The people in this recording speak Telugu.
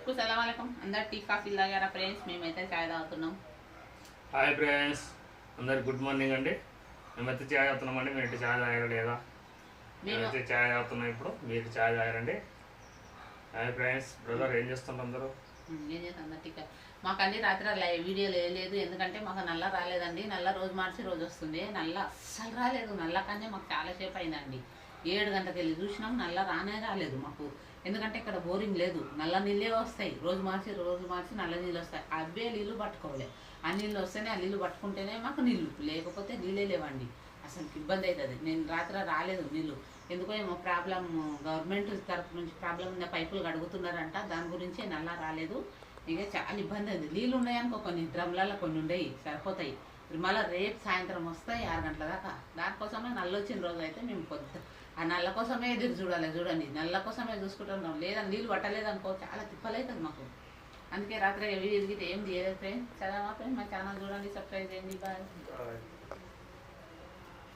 सबको सलाम वालेकुम। अंदर టీ కాఫీ తాగారా ఫ్రెండ్స్? మేమైతే చాయ్ తాగుతున్నాం. హాయ్ ఫ్రెండ్స్, అందరికి గుడ్ మార్నింగ్ అండి. మేమైతే చాయ్ తాగుతున్నామండి. మీరు చాయ్ తాగారా లేదా? మేమైతే చాయ్ తాగుతున్నాం. ఇప్పుడు మీరు చాయ్ తాగారండి. హాయ్ ఫ్రెండ్స్, బ్రదర్ ఏం చేస్తుంటారు అందరూ? ఏం చేస్తాం అందరు టీ మాకు అన్ని రాత్రి వీడియో లేదు, ఎందుకంటే మాకు నల్ల రాలేదండి. నల్ల రోజు మార్చి రోజు వస్తుంది. నల్ల అస్సలు రాలేదు. నల్ల కానీ మాకు చాలాసేపు అయిందండి. 7 గంటలకు వెళ్ళి చూసినాం, నల్ల రాలేదు మాకు. ఎందుకంటే ఇక్కడ బోరింగ్ లేదు, నల్ల నీళ్ళే వస్తాయి. రోజు మార్చి నల్ల నీళ్ళు వస్తాయి. అవే నీళ్ళు పట్టుకోవాలి. ఆ నీళ్ళు వస్తేనే, ఆ నీళ్ళు పట్టుకుంటేనే మాకు నీళ్ళు, లేకపోతే నీళ్ళే లేవండి. అసలు ఇబ్బంది అవుతుంది. నేను రాత్రి రాలేదు నీళ్ళు, ఎందుకో ఏమో ప్రాబ్లం, గవర్నమెంట్ తరఫు నుంచి ప్రాబ్లం ఉంది. పైపులు కడుగుతున్నారంట, దాని గురించి నల్ల రాలేదు. ఇక చాలా ఇబ్బంది అయింది. నీళ్ళు ఉన్నాయనుకో, కొన్ని డ్రమ్లలో కొన్ని ఉండేవి, సరిపోతాయి. మళ్ళీ రేపు సాయంత్రం వస్తాయి 6 గంటల దాకా. దానికోసమే నల్ల వచ్చిన రోజు అయితే మేము ఆ నల్ల కోసమే ఎదురు చూడండి, నల్ల కోసమే చూసుకుంటున్నాం. లేదా నీళ్ళు పట్టలేదనుకో చాలా తిప్పలవుతుంది మాకు. అందుకే రాత్రి ఎదిగితే ఏం చేయలేదు ఫ్రెండ్స్. చదవా ఫ్రెండ్స్, మా ఛానల్ చూడండి, సబ్స్క్రైబ్ చేయండి. బాయ్.